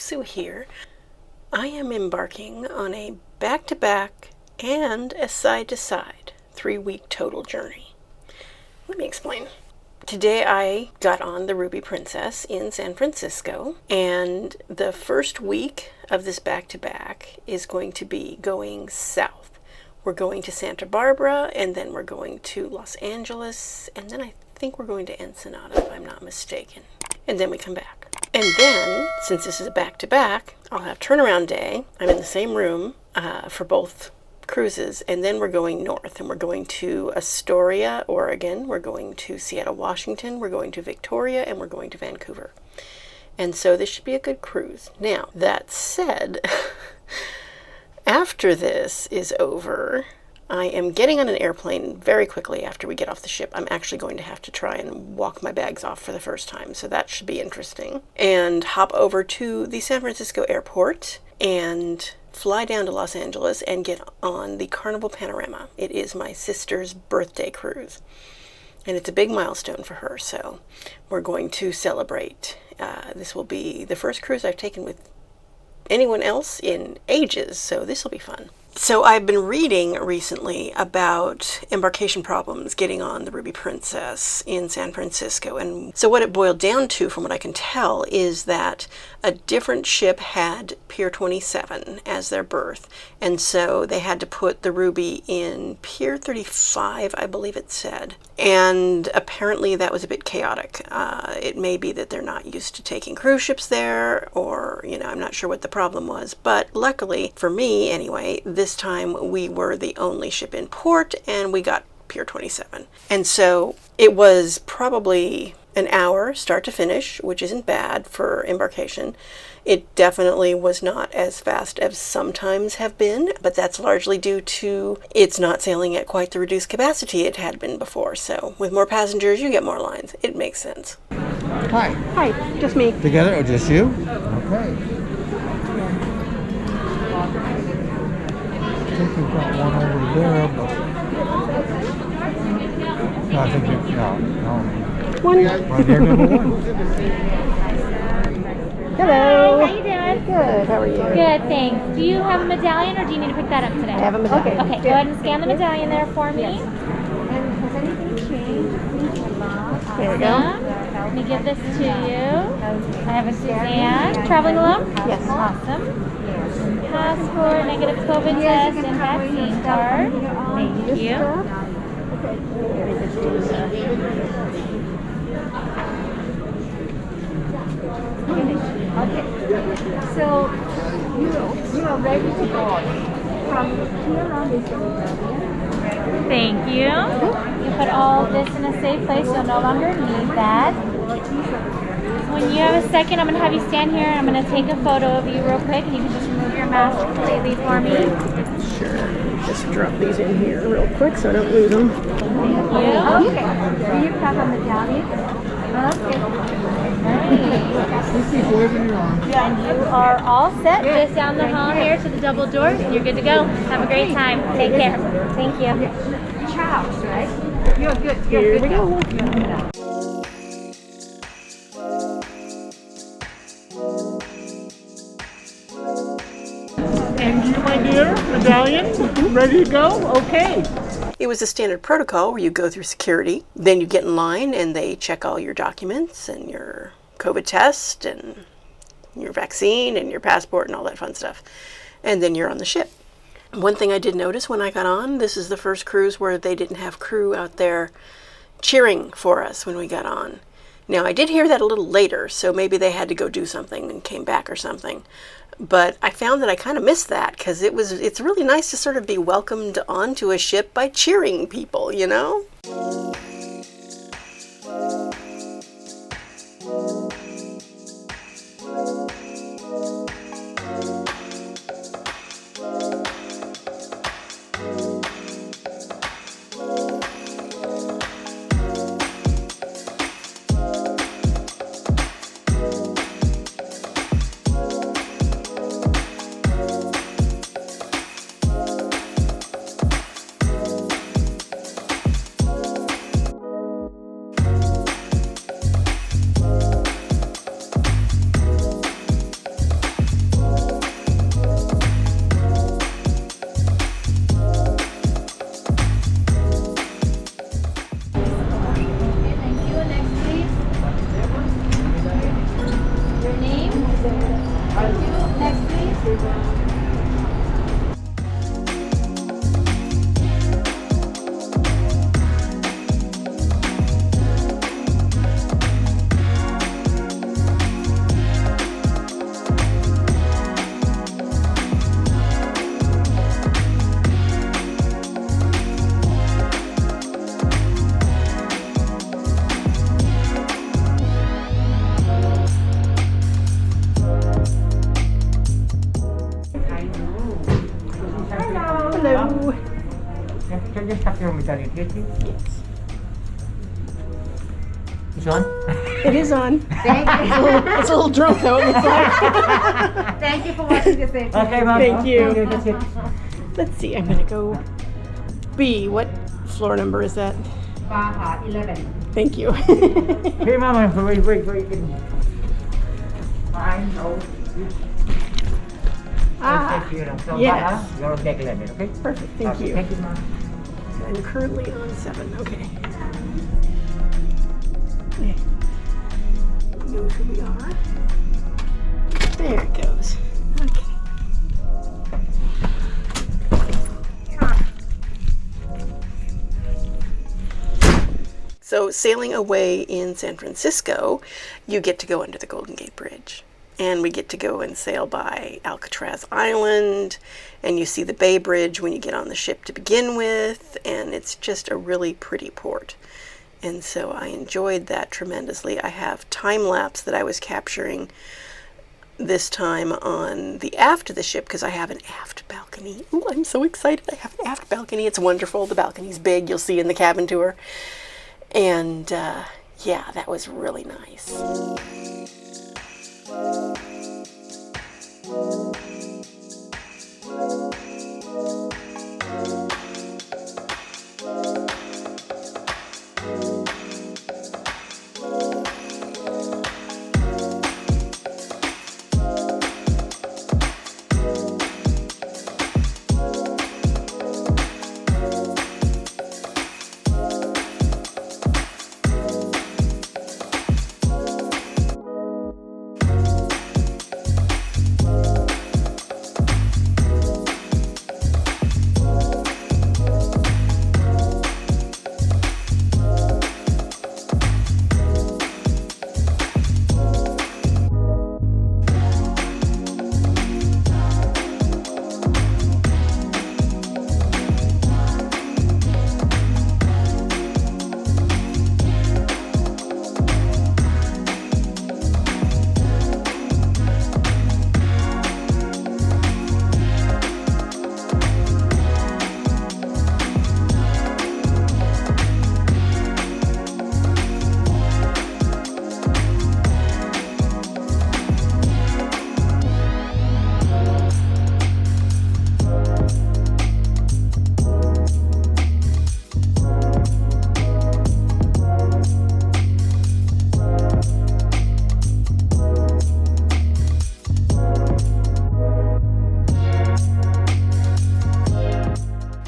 Sue here. I am embarking on a back-to-back and a side-to-side 3-week total journey. Let me explain. Today I got on the Ruby Princess in San Francisco, and the first week of this back-to-back is going to be going south. We're going to Santa Barbara, and then we're going to Los Angeles, and then I think we're going to Ensenada, if I'm not mistaken. And then we come back. And then, since this is a back-to-back, I'll have turnaround day. I'm in the same room for both cruises, and then we're going north, and we're going to Astoria, Oregon, we're going to Seattle, Washington, we're going to Victoria, and we're going to Vancouver. And so this should be a good cruise. Now, that said, after this is over, I am getting on an airplane very quickly after we get off the ship. I'm actually going to have to try and walk my bags off for the first time, so that should be interesting. And hop over to the San Francisco airport and fly down to Los Angeles and get on the Carnival Panorama. It is my sister's birthday cruise, and it's a big milestone for her, so we're going to celebrate. This will be the first cruise I've taken with anyone else in ages, so this will be fun. So I've been reading recently about embarkation problems getting on the Ruby Princess in San Francisco. And so what it boiled down to, from what I can tell, is that a different ship had Pier 27 as their berth. And so they had to put the Ruby in Pier 35, I believe it said. And apparently that was a bit chaotic. It may be that they're not used to taking cruise ships there, or, I'm not sure what the problem was. But luckily, for me anyway, this time we were the only ship in port, and we got Pier 27. And so it was probably an hour start to finish, which isn't bad for embarkation. It definitely was not as fast as sometimes have been, but that's largely due to it's not sailing at quite the reduced capacity it had been before. So with more passengers, you get more lines. It makes sense. Hi. Hi, just me. Together or just you? Okay. I think we've got one over there, but no, I think no. One. Right there, number one. Hello. Hi, how you doing? Good. How are you? Good, thanks. Do you have a medallion, or do you need to pick that up today? I have a medallion. Okay, go ahead and scan the medallion there for me. And has anything changed? There we go. Let me give this to you. I have a Suzanne. Traveling alone? Yes. Awesome. Passport, negative COVID test, and vaccine card. Thank you. Okay. So you are ready to board from here on this area. Thank you. You put all of this in a safe place. You'll no longer need that. When you have a second, I'm going to have you stand here, and I'm going to take a photo of you real quick, and you can just remove your mask completely for me. Sure. Just drop these in here real quick so I don't lose them. Thank you. Okay. Do you have a medallion? Okay. And you are all set. Just down the hall here to the double doors, and you're good to go. Have a great time. Take care. Thank you. Charles, right? You're good. Here we go. And you, my dear, medallion, ready to go? Okay. It was a standard protocol where you go through security, then you get in line and they check all your documents and your COVID test and your vaccine and your passport and all that fun stuff. And then you're on the ship. One thing I did notice when I got on, this is the first cruise where they didn't have crew out there cheering for us when we got on. Now, I did hear that a little later, so maybe they had to go do something and came back or something. But I found that I kind of missed that, because it's really nice to sort of be welcomed onto a ship by cheering people, you know? Hello. Can you stop your medallion here, please? Yes. It's on? It is on. Thank you. It's a little drunk though, it looks like. Thank you for watching this day. Okay, ma'am. Thank you. Okay, that's it. Let's see, I'm gonna go B. What floor number is that? 11. Thank you. Hey, ma'am, wait. Fine, no. Ah, So, yes. you're on deck 11, okay? Perfect, thank Okay, you. Thank you, ma'am. I'm currently on 7, okay. Okay. Knows who we are. There it goes. Okay. So sailing away in San Francisco, you get to go under the Golden Gate Bridge. And we get to go and sail by Alcatraz Island, and you see the Bay Bridge when you get on the ship to begin with, and it's just a really pretty port. And so I enjoyed that tremendously. I have time lapse that I was capturing this time on the aft of the ship because I have an aft balcony. Ooh, I'm so excited. I have an aft balcony. It's wonderful. The balcony's big. You'll see in the cabin tour. And yeah, that was really nice.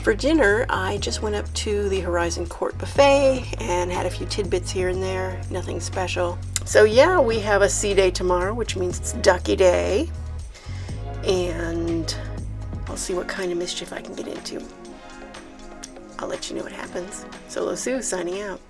For dinner, I just went up to the Horizon Court Buffet and had a few tidbits here and there, nothing special. So yeah, we have a sea day tomorrow, which means it's ducky day. And I'll see what kind of mischief I can get into. I'll let you know what happens. Solo Sue signing out.